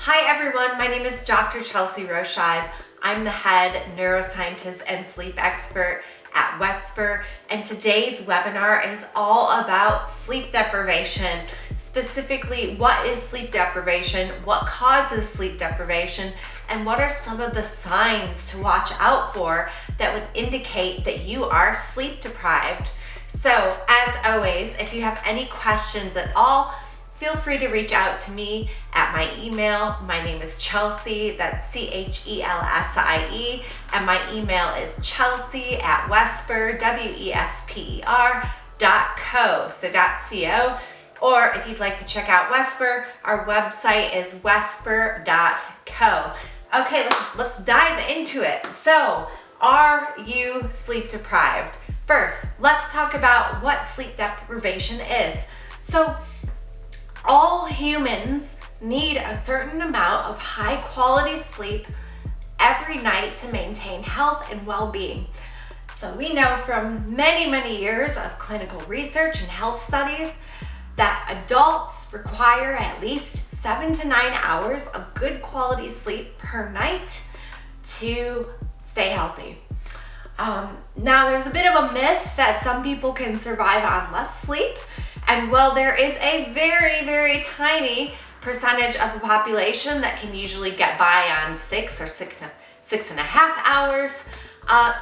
Hi everyone, my name is Dr. Chelsea Roscheid. I'm the head neuroscientist and sleep expert at Wesper, and today's webinar is all about sleep deprivation. Specifically, what is sleep deprivation, what causes sleep deprivation, and what are some of the signs to watch out for that would indicate that you are sleep deprived. So, as always, if you have any questions at all, feel free to reach out to me at my email. My name is Chelsea, that's Chelsie, and my email is chelsea@wesper, WESPER.co, so .co. Or if you'd like to check out Wesper, our website is wesper.co. Okay, let's dive into it. So, are you sleep deprived? First, let's talk about what sleep deprivation is. So, all humans need a certain amount of high quality sleep every night to maintain health and well-being. So we know from many years of clinical research and health studies that adults require at least 7 to 9 hours of good quality sleep per night to stay healthy. Now there's a bit of a myth that some people can survive on less sleep. And while there is a very tiny percentage of the population that can usually get by on 6 or 6.5 hours,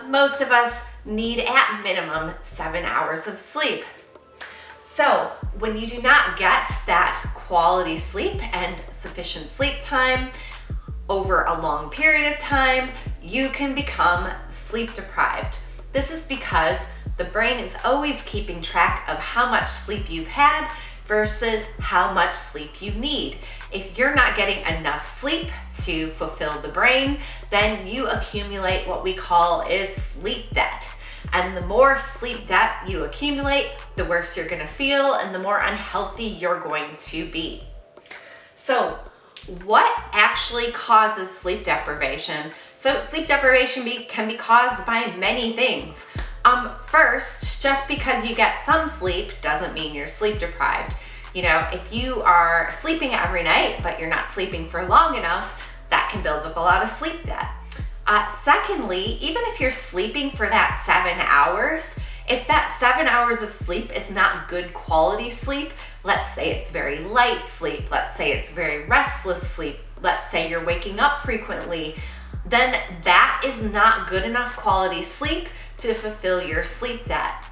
most of us need at minimum 7 hours of sleep. So when you do not get that quality sleep and sufficient sleep time over a long period of time, you can become sleep deprived. This is because the brain is always keeping track of how much sleep you've had versus how much sleep you need. If you're not getting enough sleep to fulfill the brain, then you accumulate what we call is sleep debt. And the more sleep debt you accumulate, the worse you're gonna feel and the more unhealthy you're going to be. So, what actually causes sleep deprivation? So sleep deprivation can be caused by many things. First, just because you get some sleep doesn't mean you're sleep deprived. You know, if you are sleeping every night, but you're not sleeping for long enough, that can build up a lot of sleep debt. Secondly, even if you're sleeping for that 7 hours, if that 7 hours of sleep is not good quality sleep, let's say it's very light sleep, let's say it's very restless sleep, let's say you're waking up frequently, then that is not good enough quality sleep to fulfill your sleep debt.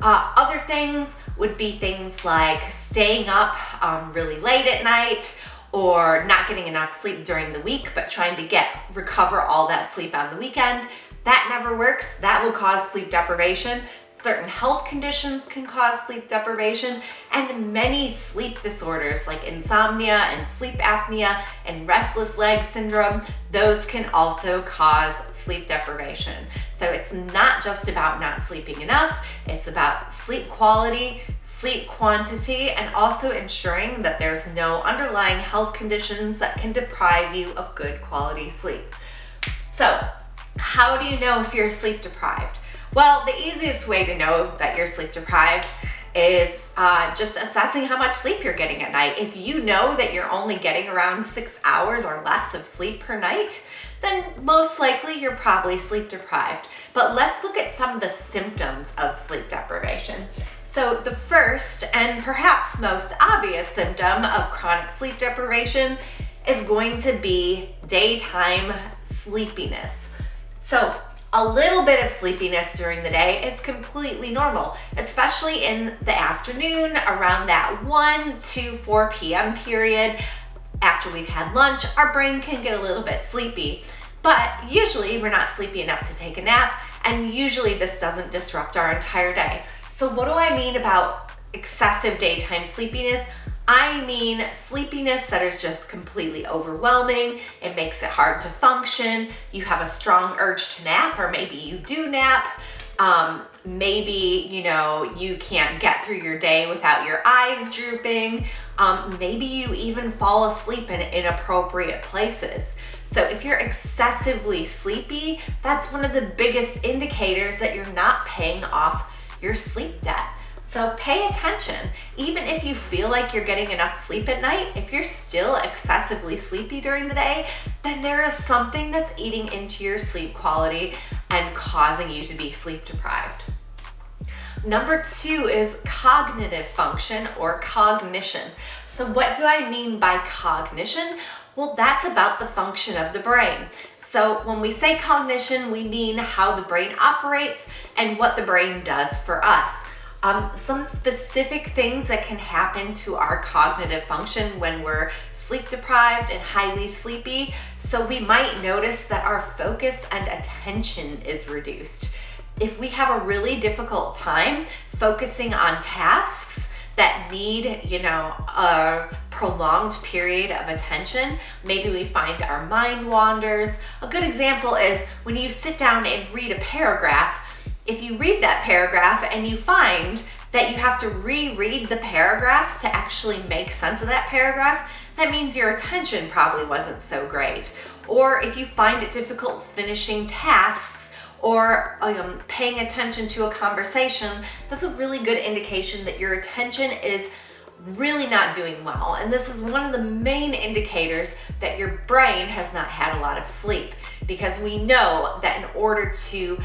Other things would be things like staying up really late at night or not getting enough sleep during the week but trying to recover all that sleep on the weekend. That never works. That will cause sleep deprivation. Certain health conditions can cause sleep deprivation, and many sleep disorders like insomnia and sleep apnea and restless leg syndrome, those can also cause sleep deprivation. So it's not just about not sleeping enough, it's about sleep quality, sleep quantity, and also ensuring that there's no underlying health conditions that can deprive you of good quality sleep. So, how do you know if you're sleep deprived? Well, the easiest way to know that you're sleep deprived is just assessing how much sleep you're getting at night. If you know that you're only getting around 6 hours or less of sleep per night, then most likely you're probably sleep deprived. But let's look at some of the symptoms of sleep deprivation. So the first and perhaps most obvious symptom of chronic sleep deprivation is going to be daytime sleepiness. So a little bit of sleepiness during the day is completely normal, especially in the afternoon around that 1 to 4 p.m. period. After we've had lunch, our brain can get a little bit sleepy, but usually we're not sleepy enough to take a nap, and usually this doesn't disrupt our entire day. So what do I mean about excessive daytime sleepiness? I mean sleepiness that is just completely overwhelming. It makes it hard to function. You have a strong urge to nap, or maybe you do nap. Maybe, you can't get through your day without your eyes drooping. Maybe you even fall asleep in inappropriate places. So if you're excessively sleepy, that's one of the biggest indicators that you're not paying off your sleep debt. So pay attention. Even if you feel like you're getting enough sleep at night, if you're still excessively sleepy during the day, then there is something that's eating into your sleep quality and causing you to be sleep deprived. Number 2 is cognitive function or cognition. So what do I mean by cognition? Well, that's about the function of the brain. So when we say cognition, we mean how the brain operates and what the brain does for us. Some specific things that can happen to our cognitive function when we're sleep deprived and highly sleepy. So we might notice that our focus and attention is reduced. If we have a really difficult time focusing on tasks that need, a prolonged period of attention, maybe we find our mind wanders. A good example is when you sit down and read a paragraph. If you read that paragraph and you find that you have to reread the paragraph to actually make sense of that paragraph, that means your attention probably wasn't so great. Or if you find it difficult finishing tasks or paying attention to a conversation, that's a really good indication that your attention is really not doing well. And this is one of the main indicators that your brain has not had a lot of sleep, because we know that in order to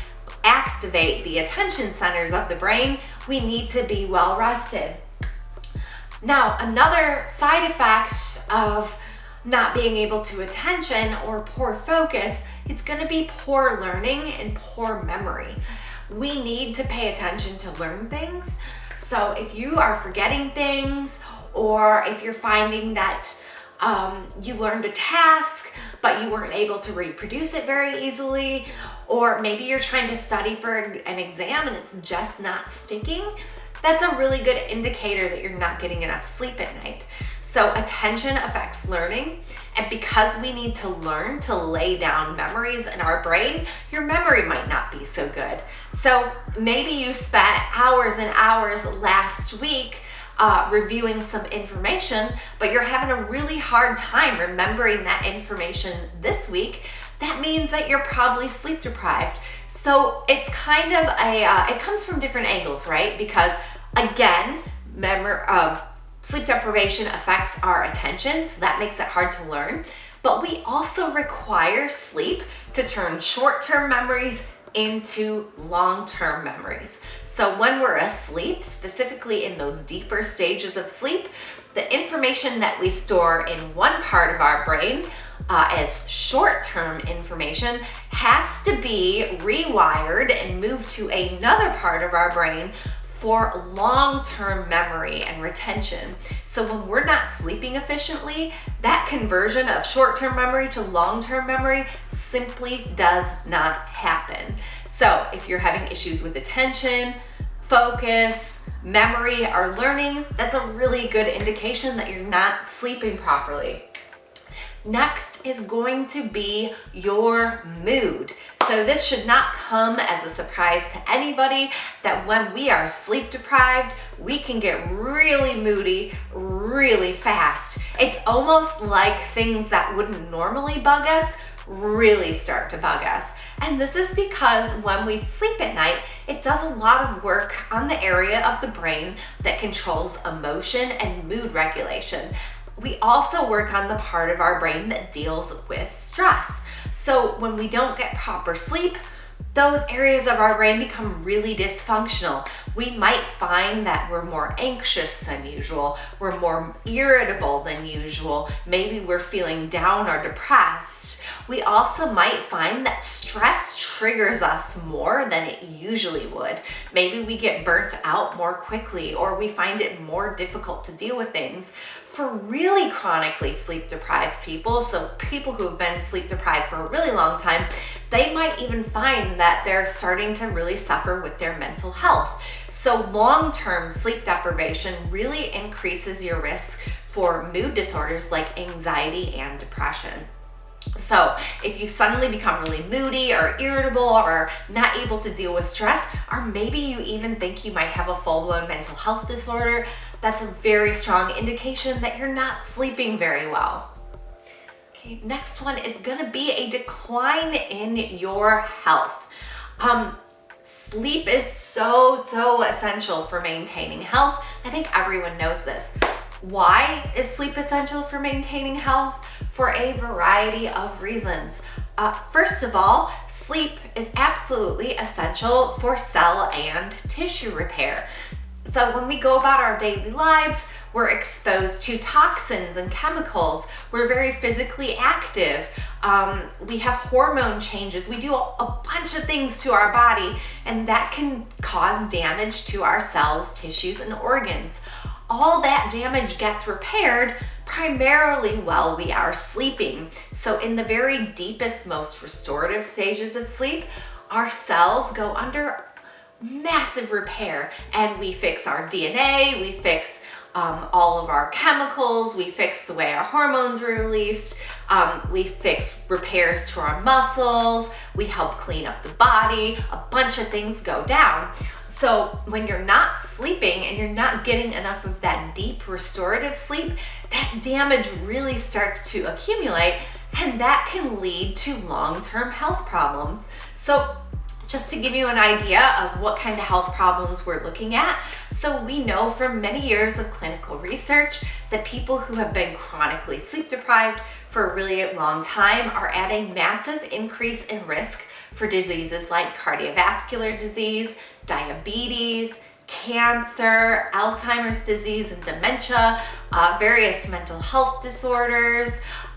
activate the attention centers of the brain, we need to be well rested. Now, another side effect of not being able to attention or poor focus, it's going to be poor learning and poor memory. We need to pay attention to learn things. So if you are forgetting things, or if you're finding that you learned a task but you weren't able to reproduce it very easily, or maybe you're trying to study for an exam and it's just not sticking, that's a really good indicator that you're not getting enough sleep at night. So attention affects learning, and because we need to learn to lay down memories in our brain, your memory might not be so good. So maybe you spent hours and hours last week reviewing some information, but you're having a really hard time remembering that information this week. That means that you're probably sleep deprived. So it's kind of it comes from different angles, right? Because again, sleep deprivation affects our attention, so that makes it hard to learn. But we also require sleep to turn short-term memories into long-term memories. So when we're asleep, specifically in those deeper stages of sleep, the information that we store in one part of our brain as short-term information has to be rewired and moved to another part of our brain for long-term memory and retention. So when we're not sleeping efficiently, that conversion of short-term memory to long-term memory simply does not happen. So if you're having issues with attention, focus, memory, or learning, that's a really good indication that you're not sleeping properly. Next is going to be your mood. So this should not come as a surprise to anybody that when we are sleep deprived, we can get really moody really fast. It's almost like things that wouldn't normally bug us really start to bug us. And this is because when we sleep at night, it does a lot of work on the area of the brain that controls emotion and mood regulation. We also work on the part of our brain that deals with stress. So when we don't get proper sleep, those areas of our brain become really dysfunctional. We might find that we're more anxious than usual, we're more irritable than usual, maybe we're feeling down or depressed. We also might find that stress triggers us more than it usually would. Maybe we get burnt out more quickly, or we find it more difficult to deal with things. For really chronically sleep deprived people, so people who have been sleep deprived for a really long time, they might even find that they're starting to really suffer with their mental health. So long-term sleep deprivation really increases your risk for mood disorders like anxiety and depression. So if you suddenly become really moody or irritable or not able to deal with stress, or maybe you even think you might have a full-blown mental health disorder, that's a very strong indication that you're not sleeping very well. Okay, next one is gonna be a decline in your health. Sleep is so essential for maintaining health. I think everyone knows this. Why is sleep essential for maintaining health? For a variety of reasons. First of all, sleep is absolutely essential for cell and tissue repair. So when we go about our daily lives, we're exposed to toxins and chemicals. We're very physically active. We have hormone changes. We do a bunch of things to our body, and that can cause damage to our cells, tissues, and organs. All that damage gets repaired primarily while we are sleeping. So in the very deepest, most restorative stages of sleep, our cells go under massive repair, and we fix our DNA, we fix all of our chemicals, we fix the way our hormones are released, we fix repairs to our muscles, we help clean up the body, a bunch of things go down. So when you're not sleeping and you're not getting enough of that deep restorative sleep, that damage really starts to accumulate, and that can lead to long-term health problems. So just to give you an idea of what kind of health problems we're looking at, so we know from many years of clinical research that people who have been chronically sleep deprived for a really long time are at a massive increase in risk for diseases like cardiovascular disease, diabetes, cancer, Alzheimer's disease and dementia, various mental health disorders,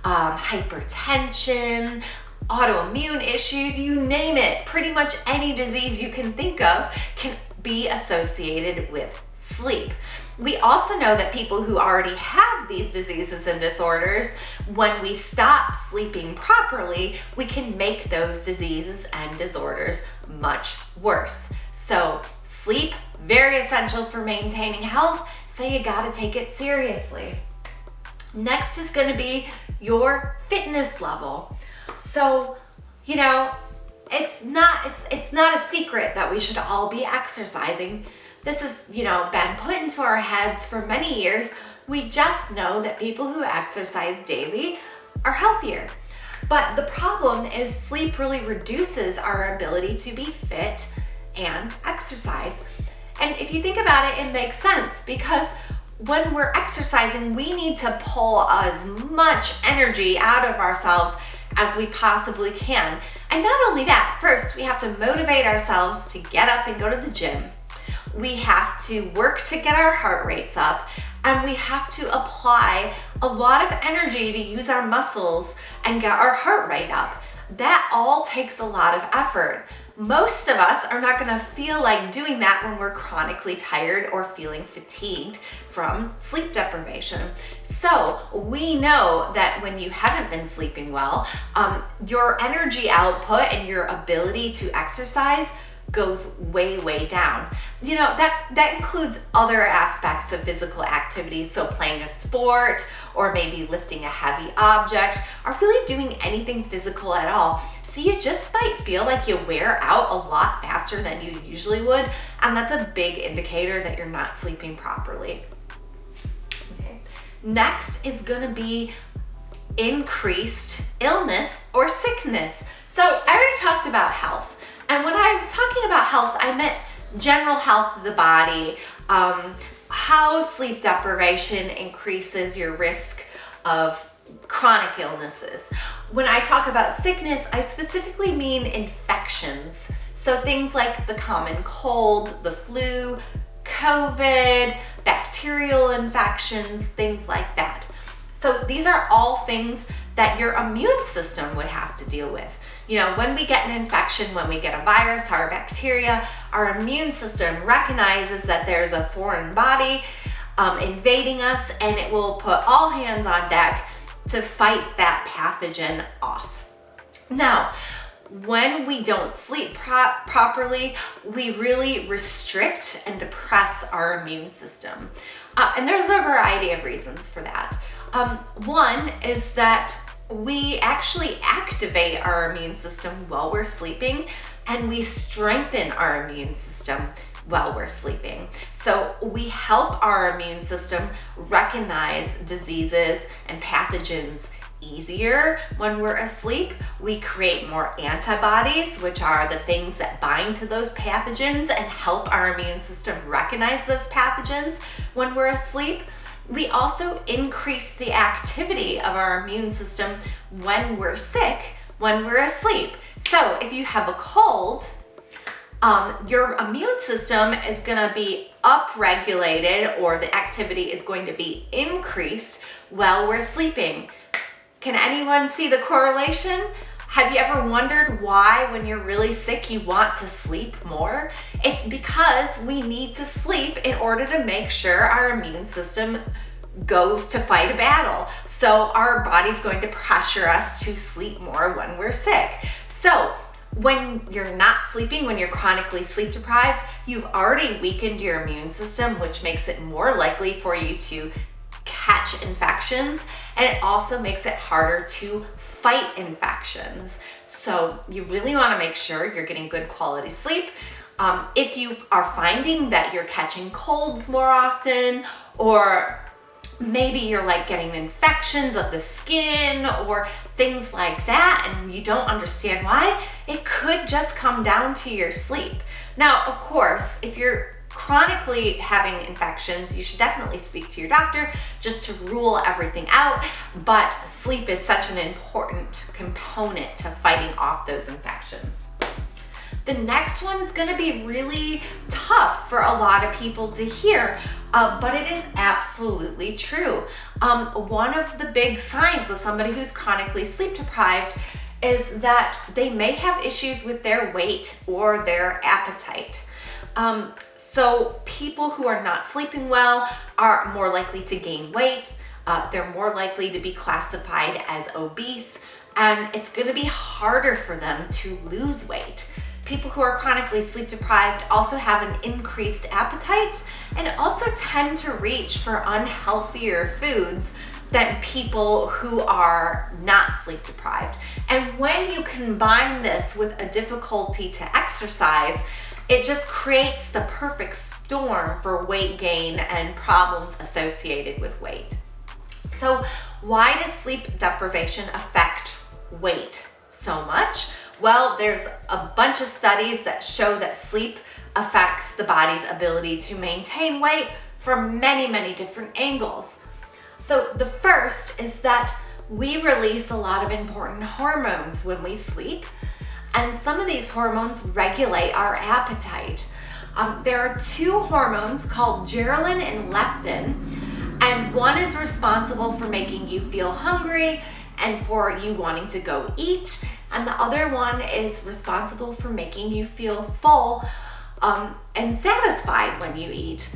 hypertension, autoimmune issues, you name it. Pretty much any disease you can think of can be associated with sleep. We also know that people who already have these diseases and disorders, when we stop sleeping properly, we can make those diseases and disorders much worse. So sleep, very essential for maintaining health, so you gotta take it seriously. Next is gonna be your fitness level. So, you know, it's not a secret that we should all be exercising. This has, been put into our heads for many years. We just know that people who exercise daily are healthier. But the problem is sleep really reduces our ability to be fit and exercise. And if you think about it, it makes sense, because when we're exercising, we need to pull as much energy out of ourselves as we possibly can. And not only that, first we have to motivate ourselves to get up and go to the gym. We have to work to get our heart rates up, and we have to apply a lot of energy to use our muscles and get our heart rate up. That all takes a lot of effort. Most of us are not gonna feel like doing that when we're chronically tired or feeling fatigued from sleep deprivation. So we know that when you haven't been sleeping well, your energy output and your ability to exercise goes way down. That includes other aspects of physical activity, so playing a sport or maybe lifting a heavy object or really doing anything physical at all. So you just might feel like you wear out a lot faster than you usually would, and that's a big indicator that you're not sleeping properly. Okay. Next is gonna be increased illness or sickness. So I already talked about health. And when I was talking about health, I meant general health of the body, how sleep deprivation increases your risk of chronic illnesses. When I talk about sickness, I specifically mean infections. So things like the common cold, the flu, COVID, bacterial infections, things like that. So these are all things that your immune system would have to deal with. When we get an infection, when we get a virus or a bacteria, our immune system recognizes that there's a foreign body invading us, and it will put all hands on deck to fight that pathogen off. Now, when we don't sleep properly, we really restrict and depress our immune system. And there's a variety of reasons for that. One is that we actually activate our immune system while we're sleeping, and we strengthen our immune system while we're sleeping. So we help our immune system recognize diseases and pathogens easier when we're asleep. We create more antibodies, which are the things that bind to those pathogens and help our immune system recognize those pathogens when we're asleep. We also increase the activity of our immune system when we're sick, when we're asleep. So if you have a cold, your immune system is going to be upregulated, or the activity is going to be increased while we're sleeping. Can anyone see the correlation? Have you ever wondered why when you're really sick you want to sleep more? It's because we need to sleep in order to make sure our immune system goes to fight a battle. So our body's going to pressure us to sleep more when we're sick. So when you're not sleeping, when you're chronically sleep deprived, you've already weakened your immune system, which makes it more likely for you to catch infections, and it also makes it harder to fight infections. So you really want to make sure you're getting good quality sleep. If you are finding that you're catching colds more often, or maybe you're like getting infections of the skin or things like that, and you don't understand why, it could just come down to your sleep. Now, of course, if you're chronically having infections, you should definitely speak to your doctor just to rule everything out. But sleep is such an important component to fighting off those infections. The next one's gonna be really tough for a lot of people to hear, but it is absolutely true. One of the big signs of somebody who's chronically sleep deprived is that they may have issues with their weight or their appetite. So people who are not sleeping well are more likely to gain weight. They're more likely to be classified as obese, and it's going to be harder for them to lose weight. People who are chronically sleep deprived also have an increased appetite and also tend to reach for unhealthier foods than people who are not sleep deprived. And when you combine this with a difficulty to exercise, it just creates the perfect storm for weight gain and problems associated with weight. So why does sleep deprivation affect weight so much? Well, there's a bunch of studies that show that sleep affects the body's ability to maintain weight from many, many different angles. So the first is that we release a lot of important hormones when we sleep, and some of these hormones regulate our appetite. There are two hormones called ghrelin and leptin, and one is responsible for making you feel hungry and for you wanting to go eat, and the other one is responsible for making you feel full and satisfied when you eat.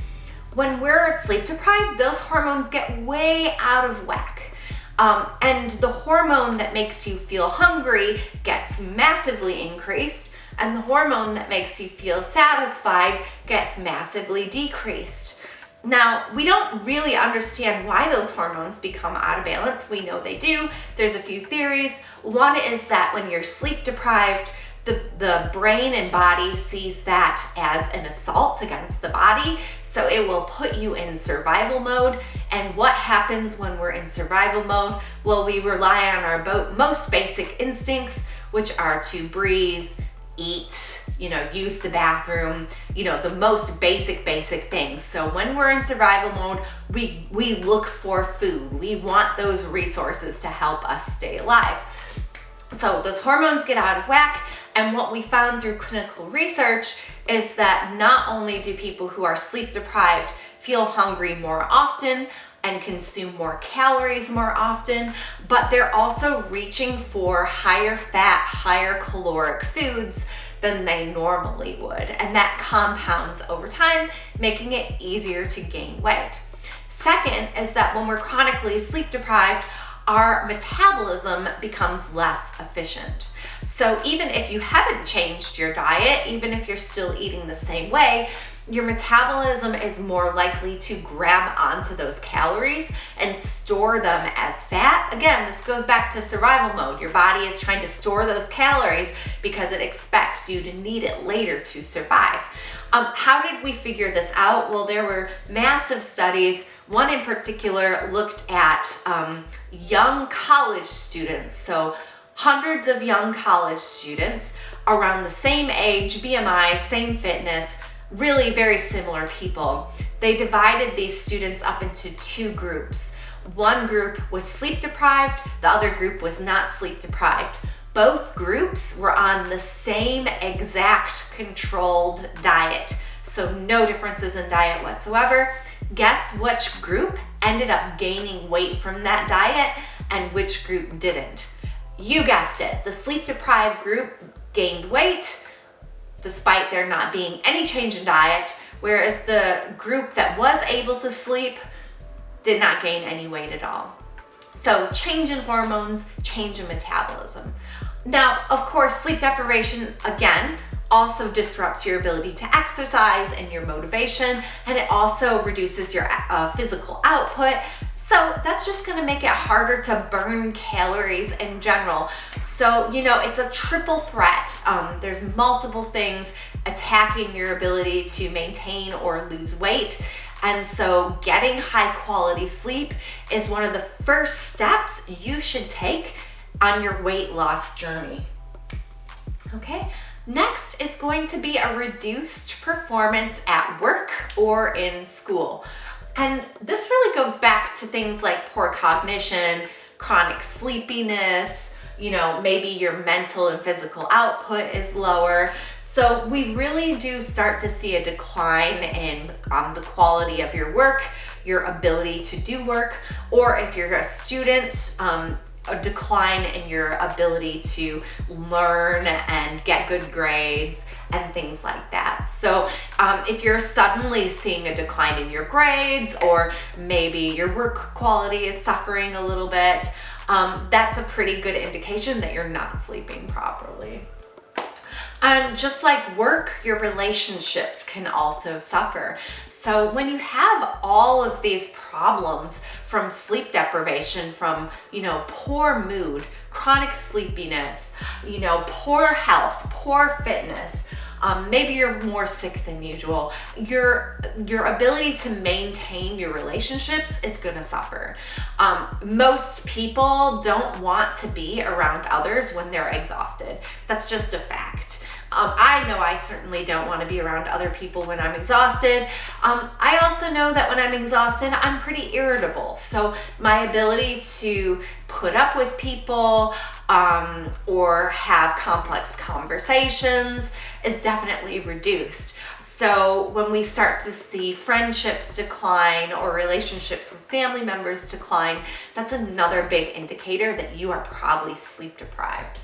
When we're sleep deprived, those hormones get way out of whack. And the hormone that makes you feel hungry gets massively increased, and the hormone that makes you feel satisfied gets massively decreased. Now, we don't really understand why those hormones become out of balance. We know they do. There's a few theories. One is that when you're sleep deprived, the brain and body sees that as an assault against the body, so it will put you in survival mode. And what happens when we're in survival mode? Well, we rely on our most basic instincts, which are to breathe, eat, use the bathroom, the most basic things. So when we're in survival mode, we look for food. We want those resources to help us stay alive. So those hormones get out of whack, and what we found through clinical research is that not only do people who are sleep deprived feel hungry more often and consume more calories more often, but they're also reaching for higher fat, higher caloric foods than they normally would. And that compounds over time, making it easier to gain weight. Second is that when we're chronically sleep deprived, our metabolism becomes less efficient. So even if you haven't changed your diet, even if you're still eating the same way, your metabolism is more likely to grab onto those calories and store them as fat. Again, this goes back to survival mode. Your body is trying to store those calories because it expects you to need it later to survive. How did we figure this out? Well, there were massive studies One in particular looked at young college students, so hundreds of young college students around the same age, BMI, same fitness, really very similar people. They divided these students up into two groups. One group was sleep deprived, the other group was not sleep deprived. Both groups were on the same exact controlled diet, so no differences in diet whatsoever. Guess which group ended up gaining weight from that diet and which group didn't? You guessed it, the sleep deprived group gained weight despite there not being any change in diet, whereas the group that was able to sleep did not gain any weight at all. So change in hormones, change in metabolism. Now, of course, sleep deprivation, again, also disrupts your ability to exercise and your motivation, and it also reduces your physical output. So that's just gonna make it harder to burn calories in general. So, it's a triple threat. There's multiple things attacking your ability to maintain or lose weight. And so getting high quality sleep is one of the first steps you should take on your weight loss journey. Okay, next is going to be a reduced performance at work or in school. And this really goes back to things like poor cognition, chronic sleepiness, maybe your mental and physical output is lower. So we really do start to see a decline in the quality of your work, your ability to do work, or if you're a student, a decline in your ability to learn and get good grades and things like that. So if you're suddenly seeing a decline in your grades, or maybe your work quality is suffering a little bit, that's a pretty good indication that you're not sleeping properly. And just like work, your relationships can also suffer. So when you have all of these problems from sleep deprivation, from, poor mood, chronic sleepiness, poor health, poor fitness, maybe you're more sick than usual, your ability to maintain your relationships is gonna suffer. Most people don't want to be around others when they're exhausted. That's just a fact. I know I certainly don't want to be around other people when I'm exhausted. I also know that when I'm exhausted, I'm pretty irritable. So my ability to put up with people or have complex conversations is definitely reduced. So when we start to see friendships decline or relationships with family members decline, that's another big indicator that you are probably sleep deprived.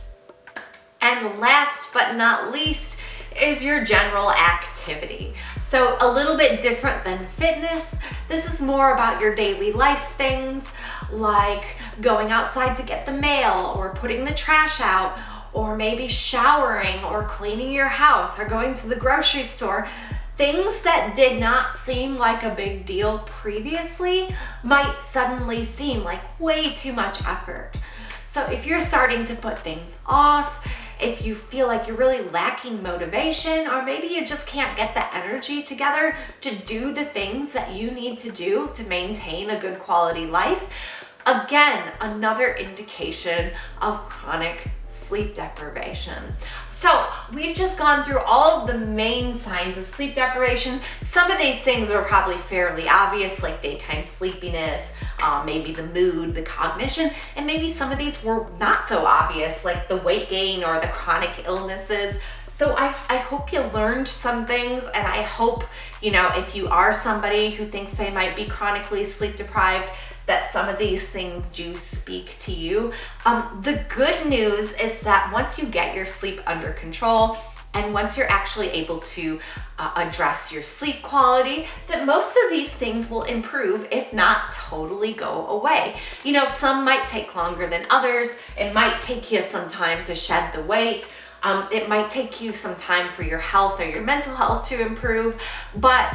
And last but not least is your general activity. So a little bit different than fitness. This is more about your daily life things, like going outside to get the mail, or putting the trash out, or maybe showering or cleaning your house, or going to the grocery store. Things that did not seem like a big deal previously might suddenly seem like way too much effort. So if you're starting to put things off, if you feel like you're really lacking motivation, or maybe you just can't get the energy together to do the things that you need to do to maintain a good quality life, again, another indication of chronic sleep deprivation. So we've just gone through all of the main signs of sleep deprivation. Some of these things were probably fairly obvious, like daytime sleepiness, maybe the mood, the cognition, and maybe some of these were not so obvious, like the weight gain or the chronic illnesses. So I hope you learned some things, and I hope, if you are somebody who thinks they might be chronically sleep deprived, that some of these things do speak to you. The good news is that once you get your sleep under control, and once you're actually able to address your sleep quality, that most of these things will improve, if not totally go away. Some might take longer than others. It might take you some time to shed the weight. It might take you some time for your health or your mental health to improve, but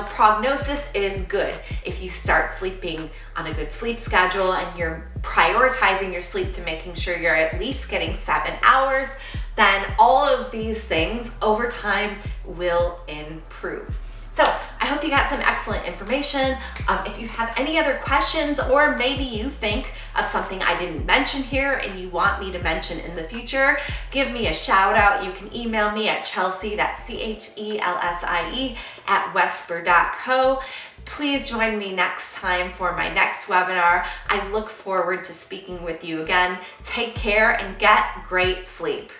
prognosis is good. If you start sleeping on a good sleep schedule and you're prioritizing your sleep to making sure you're at least getting 7 hours, then all of these things over time will improve. So I hope you got some excellent information. If you have any other questions, or maybe you think of something I didn't mention here and you want me to mention in the future, give me a shout out. You can email me at Chelsea, that's CHELSIE, @wesper.co. Please join me next time for my next webinar. I look forward to speaking with you again. Take care and get great sleep.